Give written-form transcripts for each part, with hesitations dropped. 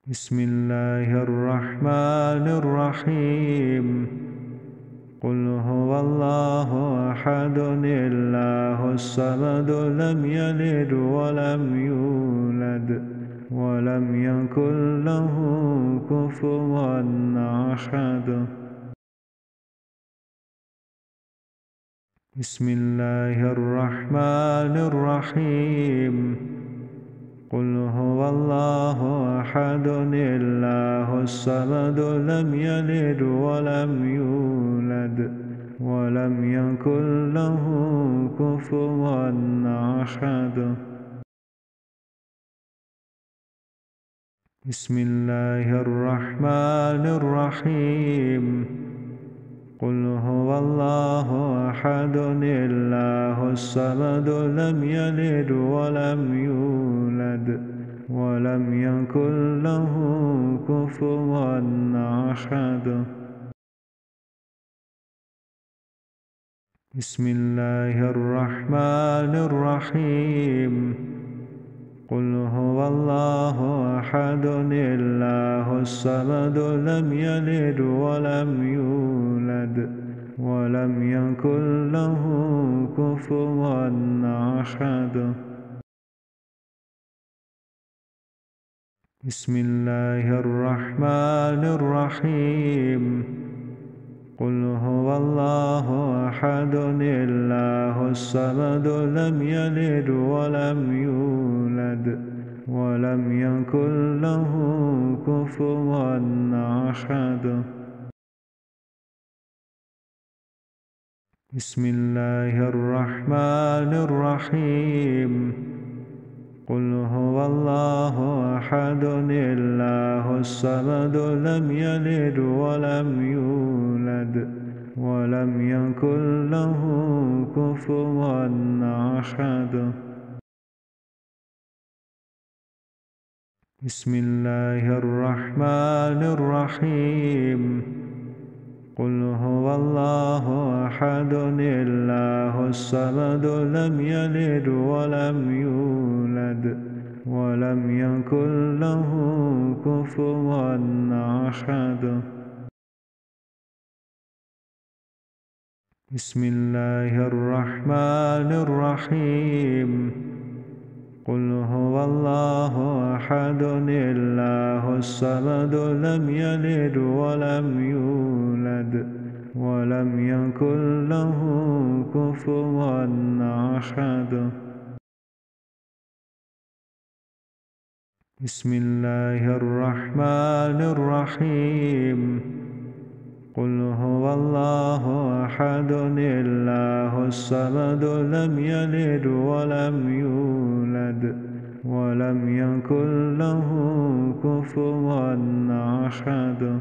بسم الله الرحمن الرحيم قل هو الله أحد الله الصمد لم يلد ولم يولد ولم يكن له كفوا أحد بسم الله الرحمن الرحيم قل هو الله أحد الله الصمد لم يلد ولم يولد ولم يكن له كفوا أحد بسم الله الرحمن الرحيم قل هو الله أحد الله الصمد لم يلد ولم يولد ولم يكن له كفوا أحد بسم الله الرحمن الرحيم قل هو الله أحد الله الصمد لم يلد ولم يولد ولم يكن له كفوا أحد بسم الله الرحمن الرحيم قل هو الله أحد الله الصمد لم يلد ولم يولد ولم يكن له كفوا أحد بسم الله الرحمن الرحيم قل هو الله أحد الله الصمد لم يلد ولم يولد ولم يكن له كفوا أحد بسم الله الرحمن الرحيم قل هو الله أحد الله الصمد لم يلد ولم يولد ولم يكن له كفوا أحد بسم الله الرحمن الرحيم قل هو الله أحد الله الصمد لم يلد ولم يولد ولم يكن له كفوا أحد بسم الله الرحمن الرحيم قل هو الله أحد الله الصمد لم يلد ولم يولد ولم يكن له كفوا أحد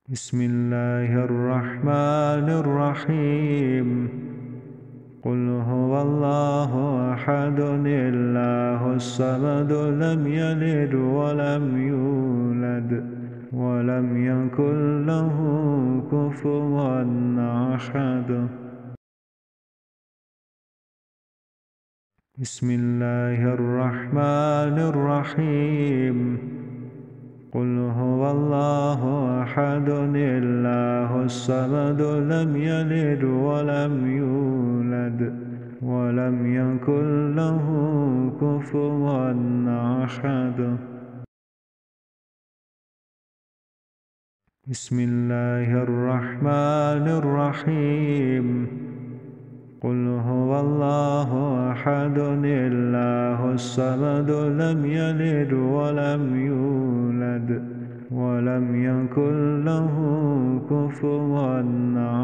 بسم الله الرحمن الرحيم قل هو الله أحد الله الصمد لم يلد ولم يولد ولم يكن له كفوا أحد بسم الله الرحمن الرحيم قل هو الله أحد الله الصمد لم يلد ولم يولد ولم يكن له كفوا أحد بسم الله الرحمن الرحيم قل هو الله أحد الله الصمد لم يلد ولم يولد ولم يكن له كفوا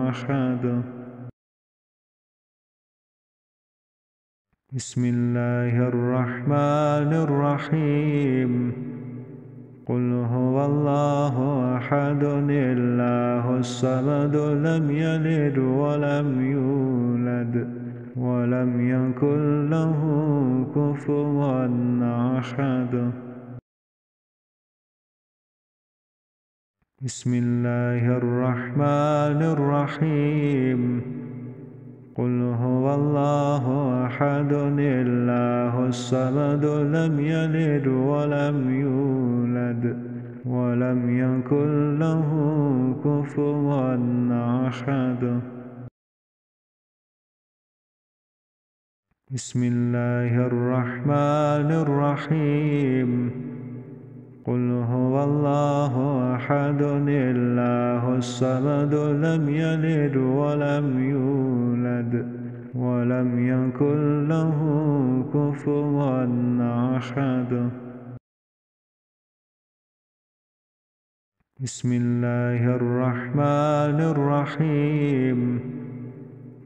أحد بسم الله الرحمن الرحيم قل هو الله أحد الله الصمد لم يلد ولم يولد ولم يكن له كفوا أحد بسم الله الرحمن الرحيم قل هو الله أحد الله الصمد لم يلد ولم يولد ولم يكن له كفوا أحد. بسم الله الرحمن الرحيم. قل هو الله أحد الله الصمد لم يلد ولم يولد ولم يكن له كفوا أحد. بسم الله الرحمن الرحيم.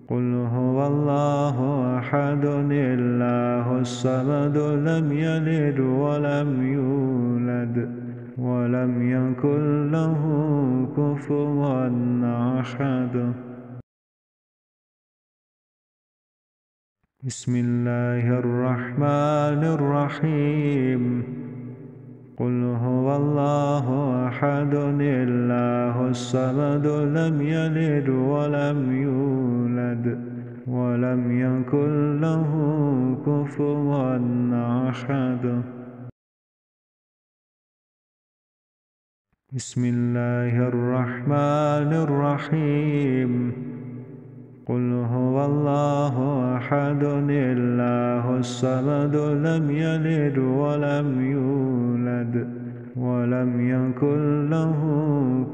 قل هو الله أحد الله الصمد لم يلد ولم يولد ولم يكن له كفوا أحد. بسم الله الرحمن الرحيم. قل هو الله أحد الله الصمد لم يلد ولم يولد ولم يكن له كفوا أحد. بسم الله الرحمن الرحيم. قل هو الله أحد الله الصمد لم يلد ولم يولد ولم يكن له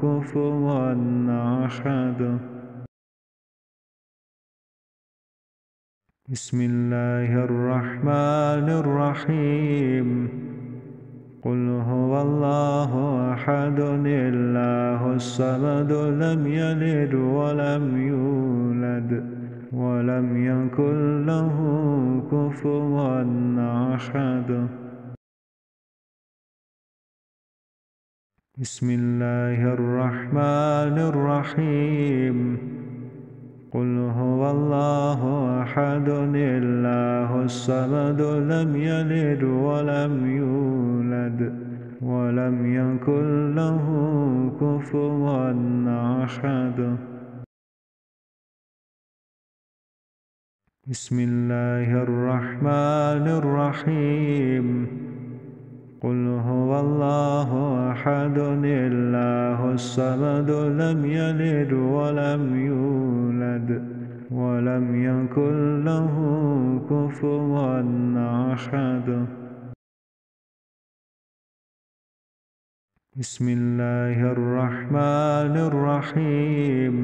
كفوا أحد. بسم الله الرحمن الرحيم. قل هو الله أحد الله الصمد لم يلد ولم يولد ولم يكن له كفوا أحد. بسم الله الرحمن الرحيم. قل هو الله أحد الله الصمد لم يلد ولم يولد ولم يكن له كفوا أحد. بسم الله الرحمن الرحيم. قل هو الله أحد الله الصمد لم يلد ولم يولد ولم يكن له كفوا أحد. بسم الله الرحمن الرحيم.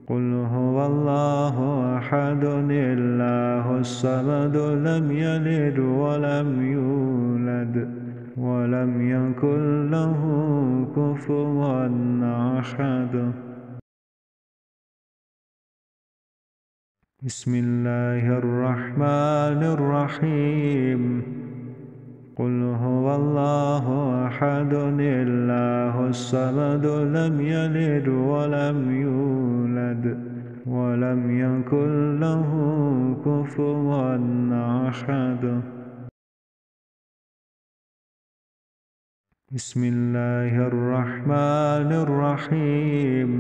قل هو الله أحد الله الصمد لم يلد ولم يولد ولم يكن له كفوا أحد. بسم الله الرحمن الرحيم. قل هو الله أحد الله الصمد لم يلد ولم يولد ولم يكن له كفوا أحد. بسم الله الرحمن الرحيم.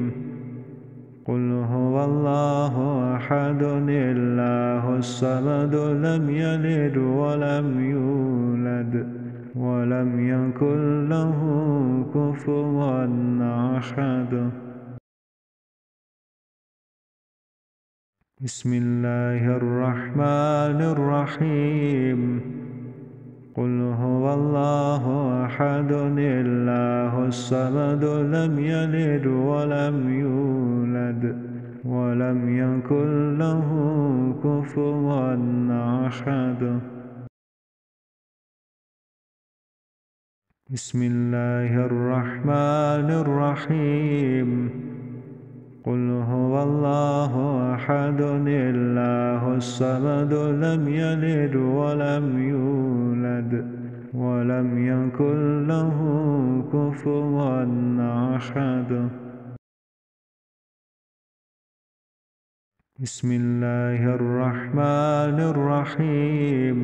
قل هو الله أحد الله الصمد لم يلد ولم يولد ولم يكن له كفوا أحد. بسم الله الرحمن الرحيم. قل هو الله أحد الله الصمد لم يلد ولم يولد ولم يكن له كفوا أحد. بسم الله الرحمن الرحيم. قل هو الله أحد الله الصمد لم يلد ولم يولد ولم يكن له كفوا أحد. بسم الله الرحمن الرحيم.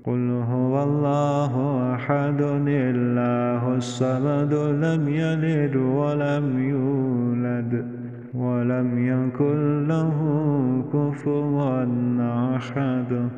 قل هو الله أحد الله الصمد لم يلد ولم يولد ولم يكن له كفوا أحد